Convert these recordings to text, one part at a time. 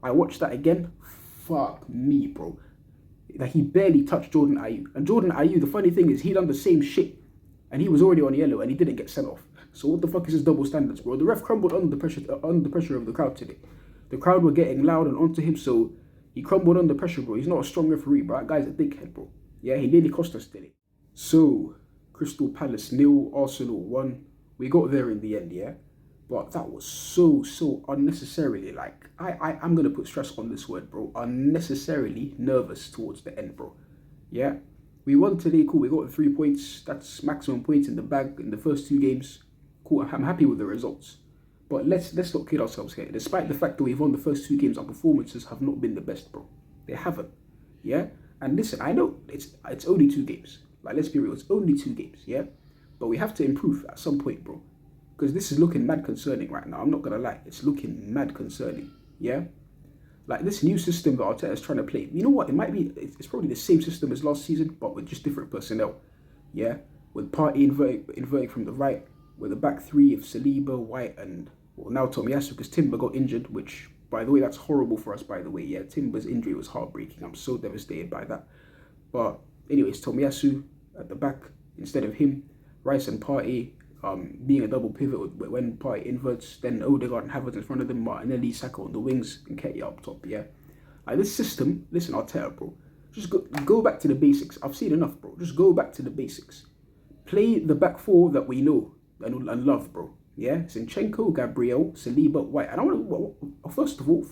I watched that again. Fuck me, bro. Like, he barely touched Jordan Ayew. And Jordan Ayew, the funny thing is, he done the same shit. And he was already on yellow and he didn't get sent off. So what the fuck is his double standards, bro? The ref crumbled under the pressure of the crowd today. The crowd were getting loud and onto him, so he crumbled under pressure, bro. He's not a strong referee, bro. That guy's a dickhead, bro. Yeah, he nearly cost us today. So, Crystal Palace 0, Arsenal 1. We got there in the end, yeah? But that was so unnecessarily, like, I'm going to put stress on this word, bro. Unnecessarily nervous towards the end, bro. Yeah? We won today, cool. We got the 3 points. That's maximum points in the bag in the first 2 games. Cool, I'm happy with the results. But let's not kid ourselves here. Despite the fact that we've won the first 2 games, our performances have not been the best, bro. They haven't. Yeah? And listen, I know it's only 2 games. Like, let's be real, it's only 2 games, yeah? But we have to improve at some point, bro. Because this is looking mad concerning right now. I'm not going to lie. It's looking mad concerning, yeah? Like, this new system that Arteta is trying to play, you know what? It might be, it's probably the same system as last season, but with just different personnel, yeah? With Partey inverting from the right, with a back 3 of Saliba, White, and, well, now Tomiyasu, because Timber got injured, which, by the way, that's horrible for us, by the way, yeah? Timber's injury was heartbreaking. I'm so devastated by that. But anyways, Tomiyasu at the back instead of him, Rice and Partey, being a double pivot when Partey inverts, then Odegaard and Havertz in front of them, Martinelli, Saka on the wings, and Ketia up top, yeah? Like, this system, listen, Arteta, bro, just go back to the basics. I've seen enough, bro. Just go back to the basics. Play the back 4 that we know and love, bro, yeah? Zinchenko, Gabriel, Saliba, White. And I want to, first of all,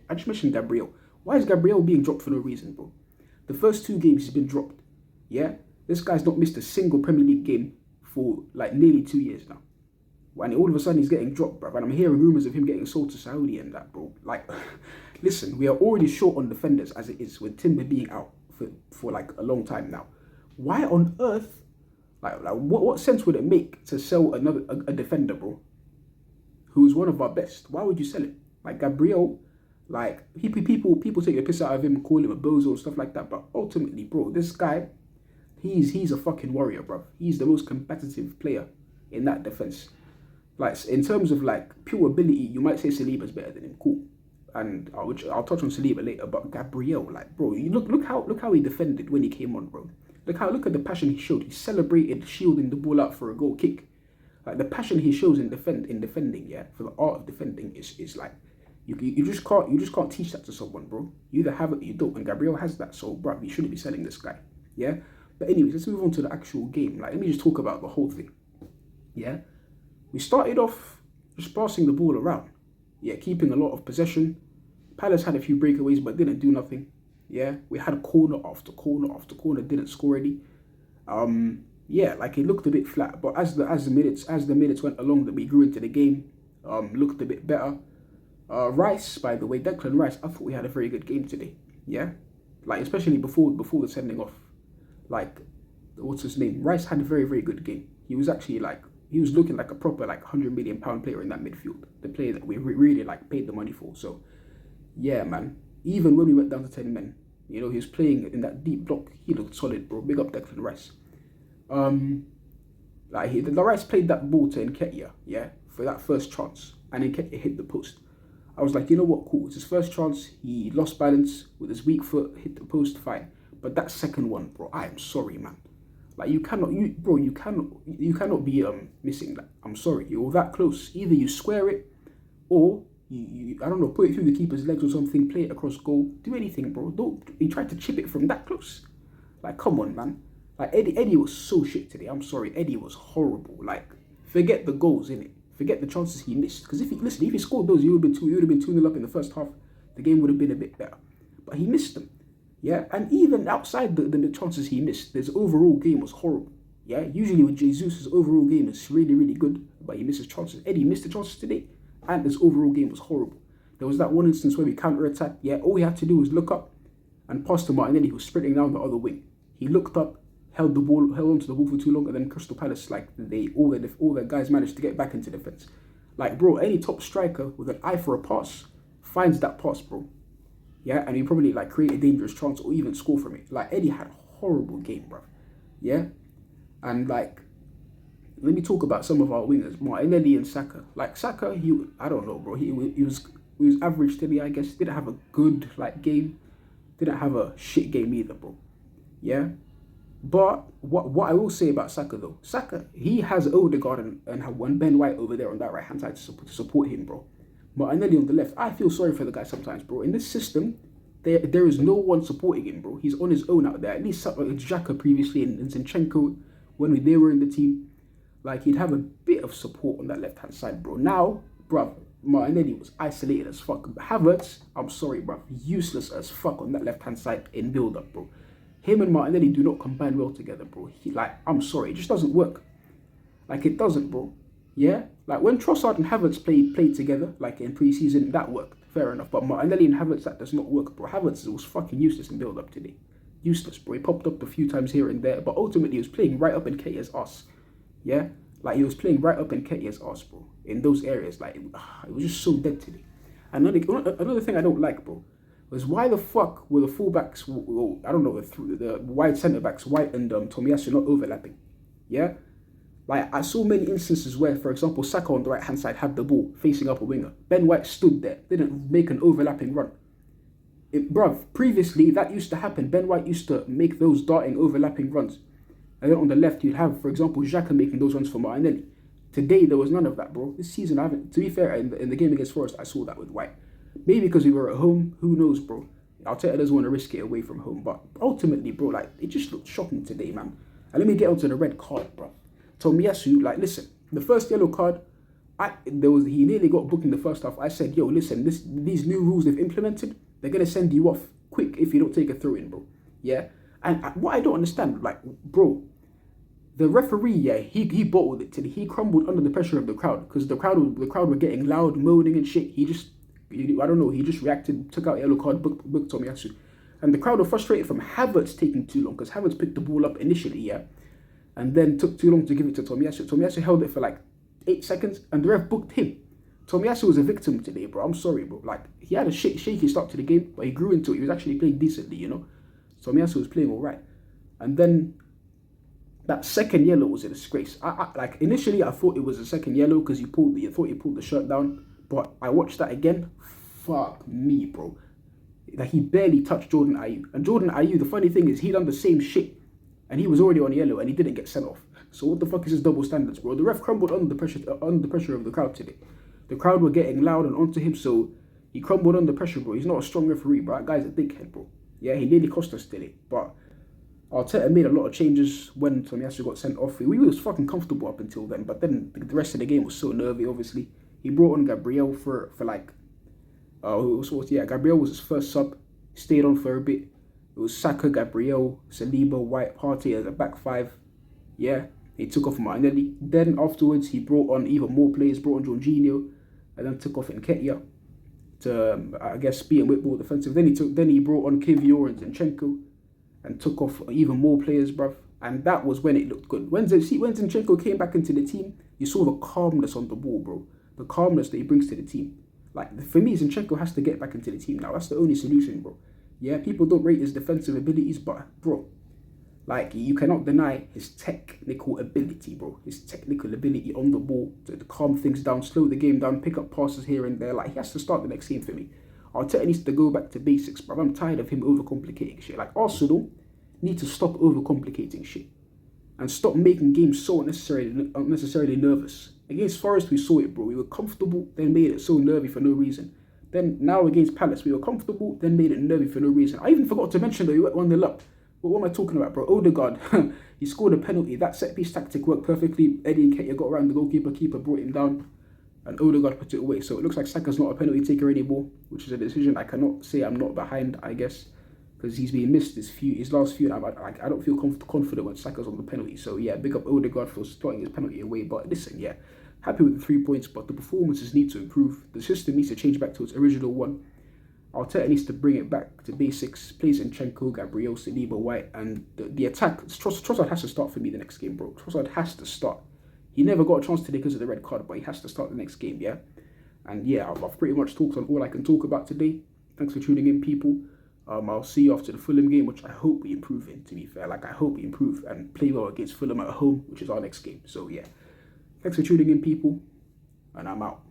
I just mentioned Gabriel. Why is Gabriel being dropped for no reason, bro? The first 2 games he's been dropped, yeah? This guy's not missed a single Premier League game for like nearly 2 years now. And all of a sudden he's getting dropped, bro. And I'm hearing rumours of him getting sold to Saudi and that, bro. Like, listen, we are already short on defenders as it is, with Timber being out for like a long time now. Why on earth, like what sense would it make to sell a defender, bro, who's one of our best? Why would you sell him? Like, Gabriel, like, people take the piss out of him, call him a bozo and stuff like that. But ultimately, bro, this guy, he's a fucking warrior, bro. He's the most competitive player in that defense. Like, in terms of like pure ability, you might say Saliba's better than him, cool. And I'll touch on Saliba later. But Gabriel, like, bro, you look how he defended when he came on, bro. Look at the passion he showed. He celebrated shielding the ball out for a goal kick. Like, the passion he shows in defending, yeah, for the art of defending is like, you just can't teach that to someone, bro. You either have it or you don't. And Gabriel has that, so bro, you shouldn't be selling this guy, yeah. But anyways, let's move on to the actual game. Like, let me just talk about the whole thing. Yeah? We started off just passing the ball around. Yeah, keeping a lot of possession. Palace had a few breakaways but didn't do nothing. Yeah? We had corner after corner after corner, didn't score any. Yeah, like, it looked a bit flat, but as the minutes went along, that we grew into the game, looked a bit better. Rice, by the way, Declan Rice, I thought we had a very good game today. Yeah? Like, especially before the sending off. Like, what's his name? Rice had a very, very good game. He was actually like, he was looking like a proper like £100 million player in that midfield. The player that we really like paid the money for. So, yeah, man. Even when we went down to 10 men, you know, he was playing in that deep block. He looked solid, bro. Big up Declan Rice. Like, the Rice played that ball to Nketiah, yeah, for that first chance, and Nketiah hit the post. I was like, you know what, cool. It's his first chance. He lost balance with his weak foot, hit the post, fine. But that second one, bro, I am sorry, man. Like, you cannot be missing that. I'm sorry, you're that close. Either you square it, or you I don't know, put it through the keeper's legs or something, play it across goal, do anything, bro. You tried to chip it from that close. Like, come on, man. Like, Eddie was so shit today. I'm sorry, Eddie was horrible. Like, forget the goals, innit? Forget the chances he missed. Because if he scored those, you would have been 2-0 up in the first half. The game would have been a bit better. But he missed them. Yeah, and even outside the chances he missed, his overall game was horrible. Yeah, usually with Jesus, his overall game is really, really good, but he misses chances. Eddie missed the chances today, and his overall game was horrible. There was that one instance where we counter-attacked. Yeah, all he had to do was look up and pass to Martinelli, who was sprinting down the other wing. He looked up, held onto the ball for too long, and then Crystal Palace, like, all their guys managed to get back into defense. Like, bro, any top striker with an eye for a pass finds that pass, bro. Yeah, and he probably like create a dangerous chance or even score from it. Like, Eddie had a horrible game, bro. Yeah, and like, let me talk about some of our wingers, Martinelli and Saka. Like, Saka, I don't know, bro. He was He was average today, I guess. Didn't have a good game. Didn't have a shit game either, bro. Yeah. But what I will say about Saka though, Saka, he has Odegaard and Ben White over there on that right hand side to support him, bro. Martinelli on the left. I feel sorry for the guy sometimes, bro. In this system, there is no one supporting him, bro. He's on his own out there. At least Xhaka previously and Zinchenko, when they were in the team, like he'd have a bit of support on that left hand side, bro. Now, bro, Martinelli was isolated as fuck. Havertz, I'm sorry, bro, useless as fuck on that left hand side in build up, bro. Him and Martinelli do not combine well together, bro. I'm sorry, it just doesn't work. Like, it doesn't, bro. Yeah? Like, when Trossard and Havertz played together, like in pre-season, that worked. Fair enough. But Martinelli and Havertz, that does not work, bro. Havertz was fucking useless in build-up today. Useless, bro. He popped up a few times here and there, but ultimately he was playing right up in Nketiah's ass. Yeah? Like, he was playing right up in Nketiah's ass, bro. In those areas. Like, it was just so dead today. And another thing I don't like, bro, was why the fuck were the fullbacks, I don't know, the wide centre-backs, White and Tomiyasu not overlapping? Yeah? Like, I saw many instances where, for example, Saka on the right-hand side had the ball facing up a winger. Ben White stood there, didn't make an overlapping run. Bruv, previously, that used to happen. Ben White used to make those darting, overlapping runs. And then on the left, you'd have, for example, Xhaka making those runs for Martinelli. Today, there was none of that, bro. This season, I haven't, to be fair, in the game against Forest, I saw that with White. Maybe because we were at home, who knows, bro. Arteta doesn't want to risk it away from home. But ultimately, bro, like, it just looked shocking today, man. And let me get onto the red card, bro. Tomiyasu, like, listen, the first yellow card, he nearly got booked in the first half. I said, yo, listen, these new rules they've implemented, they're going to send you off quick if you don't take a throw-in, bro. Yeah? And what I don't understand, like, bro, the referee, yeah, he bottled it today. He crumbled under the pressure of the crowd because the crowd were getting loud, moaning and shit. He just reacted, took out yellow card, booked Tomiyasu. And the crowd were frustrated from Havertz taking too long because Havertz picked the ball up initially, yeah, and then took too long to give it to Tomiyasu. Tomiyasu held it for like 8 seconds and the ref booked him. Tomiyasu was a victim today, bro. I'm sorry, bro. Like, he had a shaky start to the game, but he grew into it. He was actually playing decently, you know. Tomiyasu was playing all right. And then that second yellow was a disgrace. Like, initially, I thought it was a second yellow because he pulled the shirt down. But I watched that again. Fuck me, bro. Like, he barely touched Jordan Ayew. And Jordan Ayew, the funny thing is, he done the same shit. And he was already on yellow and he didn't get sent off. So what the fuck is his double standards, bro? The ref crumbled under the pressure of the crowd today. The crowd were getting loud and onto him, so he crumbled under pressure, bro. He's not a strong referee, bro. That guy's a dickhead, bro. Yeah, he nearly cost us today. But Arteta made a lot of changes when Tomiyasu got sent off. We was fucking comfortable up until then, but then the rest of the game was so nervy, obviously. He brought on Gabriel for like, Gabriel was his first sub. Stayed on for a bit. It was Saka, Gabriel, Saliba, White, Partey as a back five. Yeah, he took off Martinelli. Then afterwards, he brought on even more players. Brought on Jorginho, and then took off Nketiah to, I guess, be a whitball defensive. Then he brought on Kivior and Zinchenko, and took off even more players, bruv. And that was when it looked good. When Zinchenko came back into the team, you saw the calmness on the ball, bro. The calmness that he brings to the team. Like, for me, Zinchenko has to get back into the team now. That's the only solution, bro. Yeah, people don't rate his defensive abilities, but, bro, like, you cannot deny his technical ability, bro. His technical ability on the ball to calm things down, slow the game down, pick up passes here and there. Like, he has to start the next game for me. Arteta needs to go back to basics, bro. I'm tired of him overcomplicating shit. Like, Arsenal need to stop overcomplicating shit and stop making games so unnecessarily nervous. Against Forest, we saw it, bro. We were comfortable, then made it so nervy for no reason. Then now against Palace, we were comfortable, then made it nervy for no reason. I even forgot to mention that we went 1-0 up. But what am I talking about, bro? Odegaard, he scored a penalty. That set-piece tactic worked perfectly. Eddie Nketiah got around the keeper brought him down, and Odegaard put it away. So it looks like Saka's not a penalty taker anymore, which is a decision I cannot say I'm not behind, I guess, because he's been missed his last few. I don't feel confident when Saka's on the penalty. So yeah, big up Odegaard for starting his penalty away. But listen, yeah, happy with the 3 points, but the performances need to improve. The system needs to change back to its original one. Arteta needs to bring it back to basics. Play Zinchenko, Gabriel, Saliba, White, and the attack. Trossard has to start for me the next game, bro. Trossard has to start. He never got a chance today because of the red card, but he has to start the next game, yeah? And yeah, I've pretty much talked on all I can talk about today. Thanks for tuning in, people. I'll see you after the Fulham game, which I hope we improve in, to be fair. Like, I hope we improve and play well against Fulham at home, which is our next game. So yeah, thanks for tuning in, people, and I'm out.